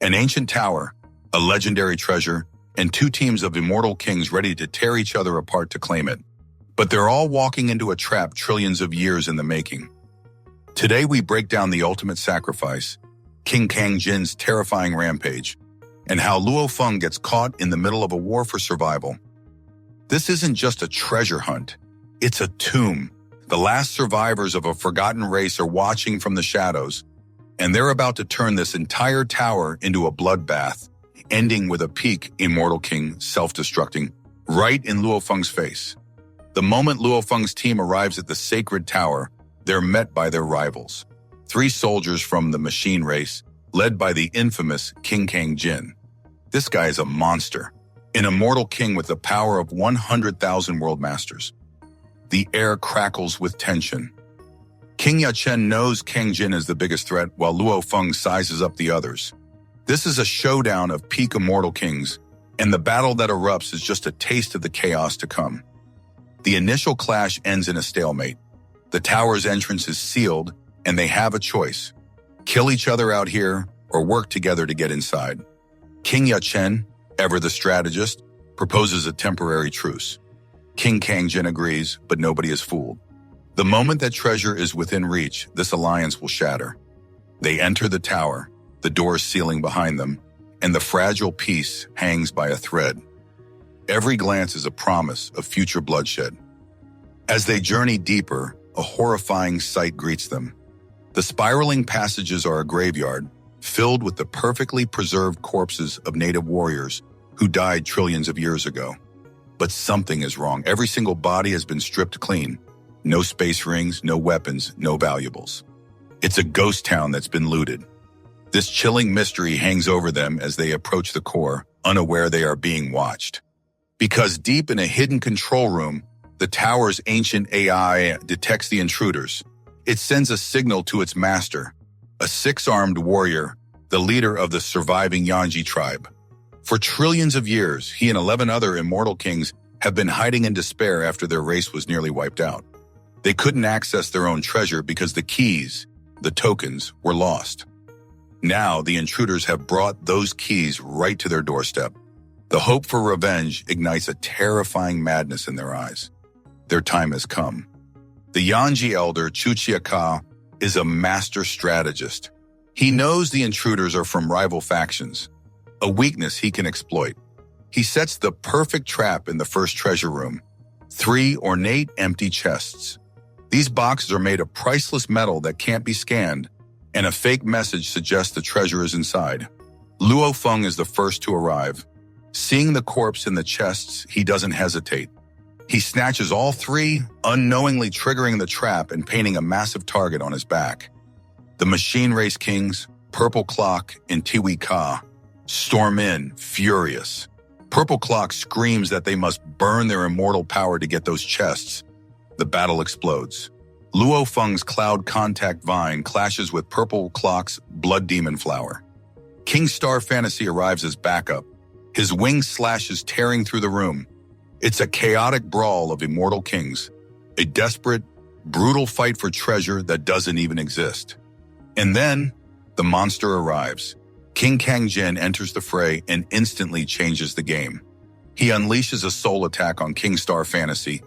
An ancient tower, a legendary treasure, and two teams of immortal kings ready to tear each other apart to claim it. But they're all walking into a trap trillions of years in the making. Today we break down the ultimate sacrifice, King Kang Jinn's terrifying rampage, and how Luo Feng gets caught in the middle of a war for survival. This isn't just a treasure hunt, it's a tomb. The last survivors of a forgotten race are watching from the shadows, and they're about to turn this entire tower into a bloodbath, ending with a peak Immortal King self-destructing right in Luo Feng's face. The moment Luo Feng's team arrives at the sacred tower, they're met by their rivals. 3 soldiers from the machine race, led by the infamous King Kang Jinn. This guy is a monster, an immortal king with the power of 100,000 world masters. The air crackles with tension. King Ya Chen knows Kang Jinn is the biggest threat, while Luo Feng sizes up the others. This is a showdown of peak immortal kings, and the battle that erupts is just a taste of the chaos to come. The initial clash ends in a stalemate. The tower's entrance is sealed, and they have a choice: kill each other out here or work together to get inside. King Ya Chen, ever the strategist, proposes a temporary truce. King Kang Jinn agrees, but nobody is fooled. The moment that treasure is within reach, this alliance will shatter. They enter the tower, the doors sealing behind them, and the fragile peace hangs by a thread. Every glance is a promise of future bloodshed. As they journey deeper, a horrifying sight greets them. The spiraling passages are a graveyard, filled with the perfectly preserved corpses of native warriors who died trillions of years ago. But something is wrong. Every single body has been stripped clean. No space rings, no weapons, no valuables. It's a ghost town that's been looted. This chilling mystery hangs over them as they approach the core, unaware they are being watched. Because deep in a hidden control room, the tower's ancient AI detects the intruders. It sends a signal to its master, a 6-armed warrior, the leader of the surviving Yanji Tribe. For trillions of years, he and 11 other immortal kings have been hiding in despair after their race was nearly wiped out. They couldn't access their own treasure because the keys, the tokens, were lost. Now, the intruders have brought those keys right to their doorstep. The hope for revenge ignites a terrifying madness in their eyes. Their time has come. The Yanji elder, Chuchia Ka, is a master strategist. He knows the intruders are from rival factions, a weakness he can exploit. He sets the perfect trap in the first treasure room: 3 ornate empty chests. These boxes are made of priceless metal that can't be scanned, and a fake message suggests the treasure is inside. Luo Feng is the first to arrive. Seeing the corpse in the chests, he doesn't hesitate. He snatches all 3, unknowingly triggering the trap and painting a massive target on his back. The machine race kings, Purple Clock and Chuchia Ka, storm in, furious. Purple Clock screams that they must burn their immortal power to get those chests. The battle explodes. Luo Feng's Cloud Contact Vine clashes with Purple Clock's Blood Demon Flower. King Star Fantasy arrives as backup, his wing slashes tearing through the room. It's a chaotic brawl of immortal kings, a desperate, brutal fight for treasure that doesn't even exist. And then, the monster arrives. King Kang Jinn enters the fray and instantly changes the game. He unleashes a soul attack on King Star Fantasy,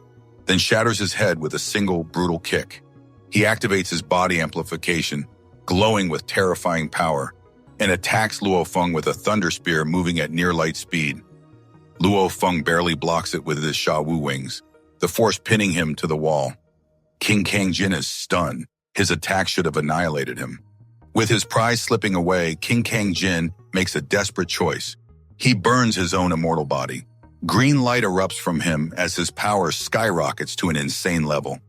then shatters his head with a single brutal kick. He activates his body amplification, glowing with terrifying power, and attacks Luo Feng with a thunder spear moving at near light speed. Luo Feng barely blocks it with his Sha Wu wings, the force pinning him to the wall. King Kang Jinn is stunned. His attack should have annihilated him. With his prize slipping away, King Kang Jinn makes a desperate choice. He burns his own immortal body. Green light erupts from him as his power skyrockets to an insane level.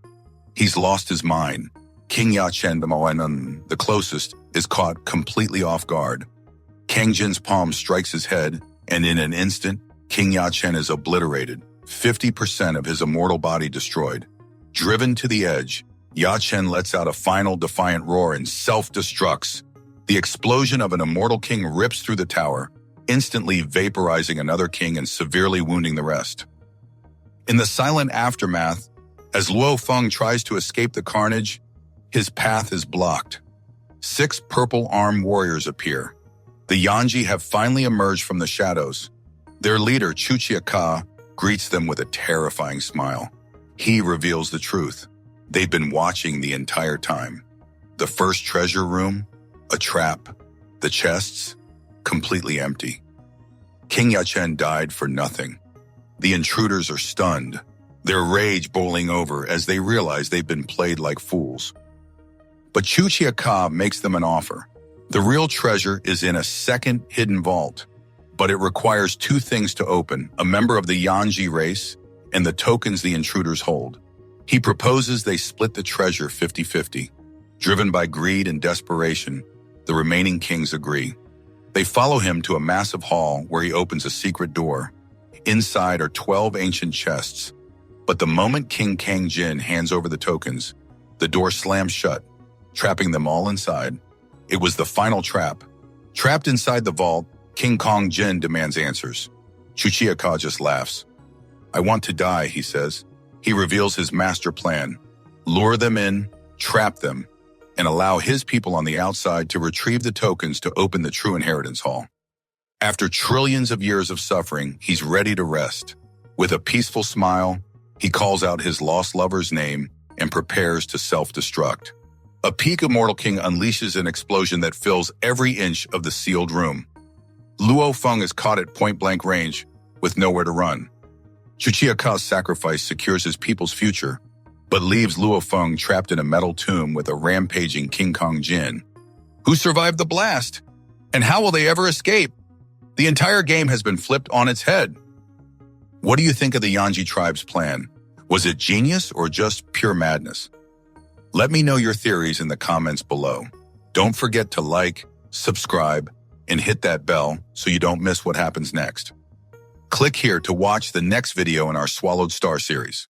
He's lost his mind. King Ya Chen, the closest, is caught completely off guard. Kang Jinn's palm strikes his head, and in an instant, King Ya Chen is obliterated, 50% of his immortal body destroyed. Driven to the edge, Ya Chen lets out a final defiant roar and self-destructs. The explosion of an immortal king rips through the tower, instantly vaporizing another king and severely wounding the rest. In the silent aftermath, as Luo Feng tries to escape the carnage, his path is blocked. 6 purple-armed warriors appear. The Yanji have finally emerged from the shadows. Their leader, Chuchia Ka, greets them with a terrifying smile. He reveals the truth. They've been watching the entire time. The first treasure room, a trap. The chests, completely empty. King Ya Chen died for nothing. The intruders are stunned, their rage boiling over as they realize they've been played like fools. But Chuchia Ka makes them an offer. The real treasure is in a second hidden vault, but it requires two things to open: a member of the Yanji race and the tokens the intruders hold. He proposes they split the treasure 50-50. Driven by greed and desperation, the remaining kings agree. They follow him to a massive hall where he opens a secret door. Inside are 12 ancient chests. But the moment King Kang Jinn hands over the tokens, the door slams shut, trapping them all inside. It was the final trap. Trapped inside the vault, King Kang Jinn demands answers. Chuchia Ka just laughs. "I want to die," he says. He reveals his master plan: lure them in, trap them, and allow his people on the outside to retrieve the tokens to open the true inheritance hall. After trillions of years of suffering, he's ready to rest. With a peaceful smile, he calls out his lost lover's name and prepares to self-destruct. A peak Immortal King unleashes an explosion that fills every inch of the sealed room. Luo Feng is caught at point-blank range with nowhere to run. Chuchia Ka's sacrifice secures his people's future, but leaves Luo Feng trapped in a metal tomb with a rampaging King Kang Jinn. Who survived the blast? And how will they ever escape? The entire game has been flipped on its head. What do you think of the Yanji Tribe's plan? Was it genius or just pure madness? Let me know your theories in the comments below. Don't forget to like, subscribe, and hit that bell so you don't miss what happens next. Click here to watch the next video in our Swallowed Star series.